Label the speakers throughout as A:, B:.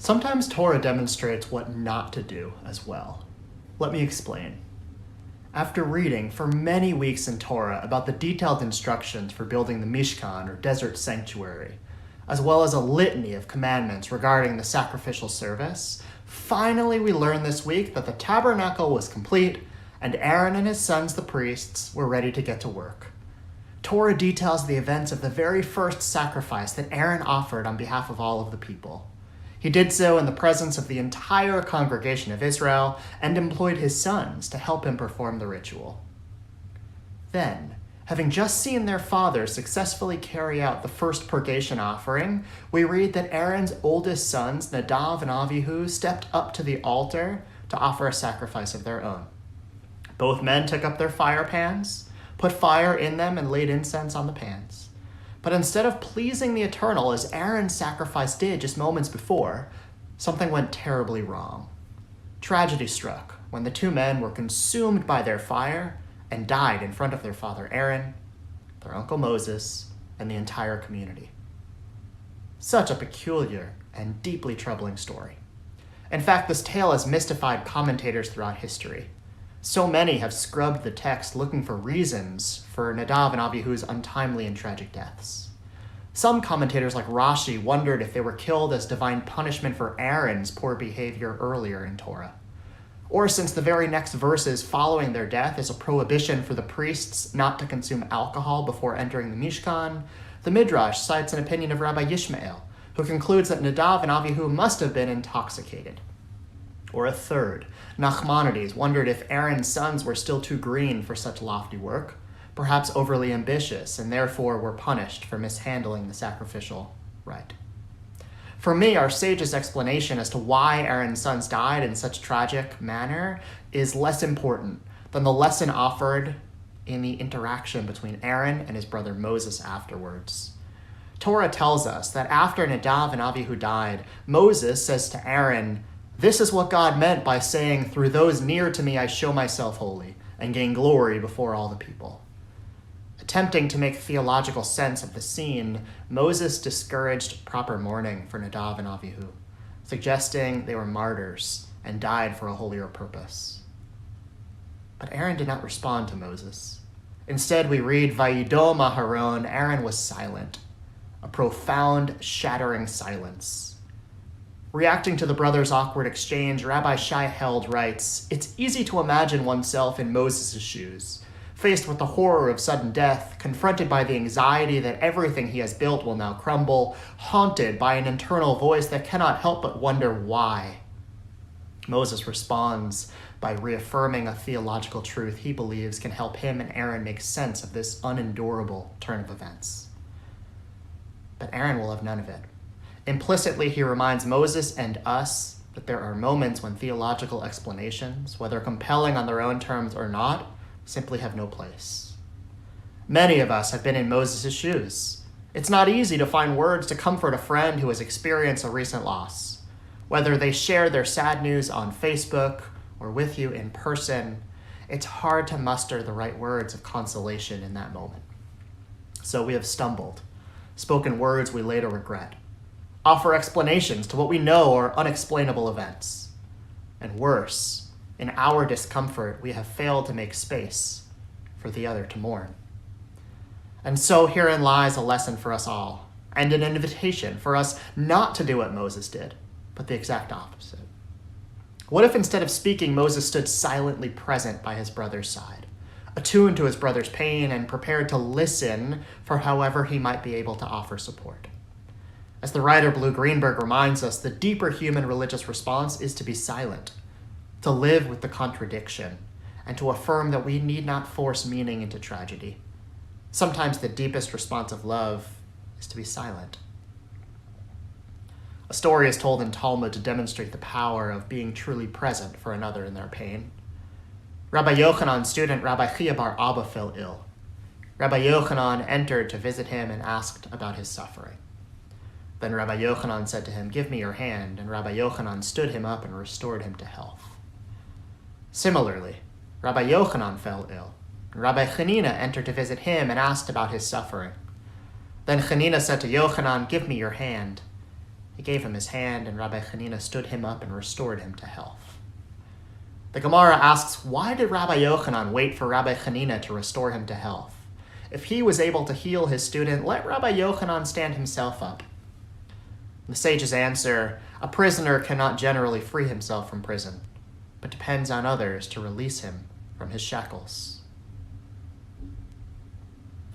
A: Sometimes Torah demonstrates what not to do as well. Let me explain. After reading for many weeks in Torah about the detailed instructions for building the Mishkan, or desert sanctuary, as well as a litany of commandments regarding the sacrificial service, finally we learned this week that the tabernacle was complete and Aaron and his sons, the priests, were ready to get to work. Torah details the events of the very first sacrifice that Aaron offered on behalf of all of the people. He did so in the presence of the entire congregation of Israel and employed his sons to help him perform the ritual. Then, having just seen their father successfully carry out the first purgation offering, we read that Aaron's oldest sons, Nadav and Avihu, stepped up to the altar to offer a sacrifice of their own. Both men took up their fire pans, put fire in them, and laid incense on the pans. But instead of pleasing the Eternal as Aaron's sacrifice did just moments before, something went terribly wrong. Tragedy struck when the two men were consumed by their fire and died in front of their father Aaron, their uncle Moses, and the entire community. Such a peculiar and deeply troubling story. In fact, this tale has mystified commentators throughout history. So many have scrubbed the text looking for reasons for Nadav and Avihu's untimely and tragic deaths. Some commentators like Rashi wondered if they were killed as divine punishment for Aaron's poor behavior earlier in Torah. Or since the very next verses following their death is a prohibition for the priests not to consume alcohol before entering the Mishkan, the Midrash cites an opinion of Rabbi Yishmael, who concludes that Nadav and Avihu must have been intoxicated. Or a third, Nachmanides, wondered if Aaron's sons were still too green for such lofty work, perhaps overly ambitious, and therefore were punished for mishandling the sacrificial rite. For me, our sage's explanation as to why Aaron's sons died in such tragic manner is less important than the lesson offered in the interaction between Aaron and his brother Moses afterwards. Torah tells us that after Nadav and Avihu died, Moses says to Aaron, "This is what God meant by saying, 'Through those near to me I show myself holy and gain glory before all the people.'" Attempting to make theological sense of the scene, Moses discouraged proper mourning for Nadav and Avihu, suggesting they were martyrs and died for a holier purpose. But Aaron did not respond to Moses. Instead, we read, "Vayidom Aharon," Aaron was silent, a profound, shattering silence. Reacting to the brothers' awkward exchange, Rabbi Shai Held writes, "It's easy to imagine oneself in Moses' shoes, faced with the horror of sudden death, confronted by the anxiety that everything he has built will now crumble, haunted by an internal voice that cannot help but wonder why." Moses responds by reaffirming a theological truth he believes can help him and Aaron make sense of this unendurable turn of events. But Aaron will have none of it. Implicitly, he reminds Moses and us that there are moments when theological explanations, whether compelling on their own terms or not, simply have no place. Many of us have been in Moses' shoes. It's not easy to find words to comfort a friend who has experienced a recent loss. Whether they share their sad news on Facebook or with you in person, it's hard to muster the right words of consolation in that moment. So we have stumbled, spoken words we later regret, offer explanations to what we know are unexplainable events. And worse, in our discomfort, we have failed to make space for the other to mourn. And so herein lies a lesson for us all, and an invitation for us not to do what Moses did, but the exact opposite. What if instead of speaking, Moses stood silently present by his brother's side, attuned to his brother's pain and prepared to listen for however he might be able to offer support? As the writer Blue Greenberg reminds us, the deeper human religious response is to be silent, to live with the contradiction, and to affirm that we need not force meaning into tragedy. Sometimes the deepest response of love is to be silent. A story is told in Talmud to demonstrate the power of being truly present for another in their pain. Rabbi Yochanan's student, Rabbi Chia bar Abba, fell ill. Rabbi Yochanan entered to visit him and asked about his suffering. Then Rabbi Yochanan said to him, "Give me your hand," and Rabbi Yochanan stood him up and restored him to health. Similarly, Rabbi Yochanan fell ill, and Rabbi Chanina entered to visit him and asked about his suffering. Then Chanina said to Yochanan, "Give me your hand." He gave him his hand, and Rabbi Hanina stood him up and restored him to health. The Gemara asks, why did Rabbi Yochanan wait for Rabbi Hanina to restore him to health? If he was able to heal his student, let Rabbi Yochanan stand himself up. The sages answer, a prisoner cannot generally free himself from prison, but depends on others to release him from his shackles.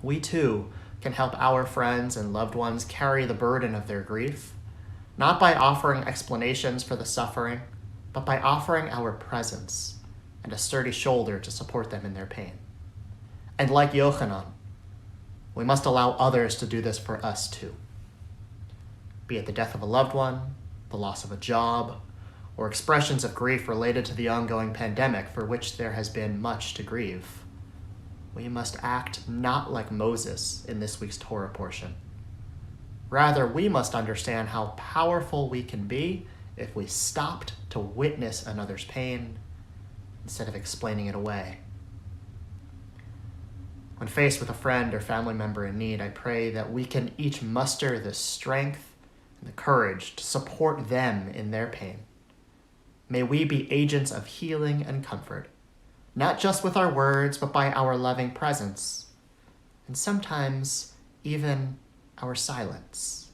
A: We too can help our friends and loved ones carry the burden of their grief, not by offering explanations for the suffering, but by offering our presence and a sturdy shoulder to support them in their pain. And like Yochanan, we must allow others to do this for us too. Be it the death of a loved one, the loss of a job, or expressions of grief related to the ongoing pandemic for which there has been much to grieve. We must act not like Moses in this week's Torah portion. Rather, we must understand how powerful we can be if we stopped to witness another's pain instead of explaining it away. When faced with a friend or family member in need, I pray that we can each muster the strength and the courage to support them in their pain. May we be agents of healing and comfort, not just with our words, but by our loving presence, and sometimes even our silence.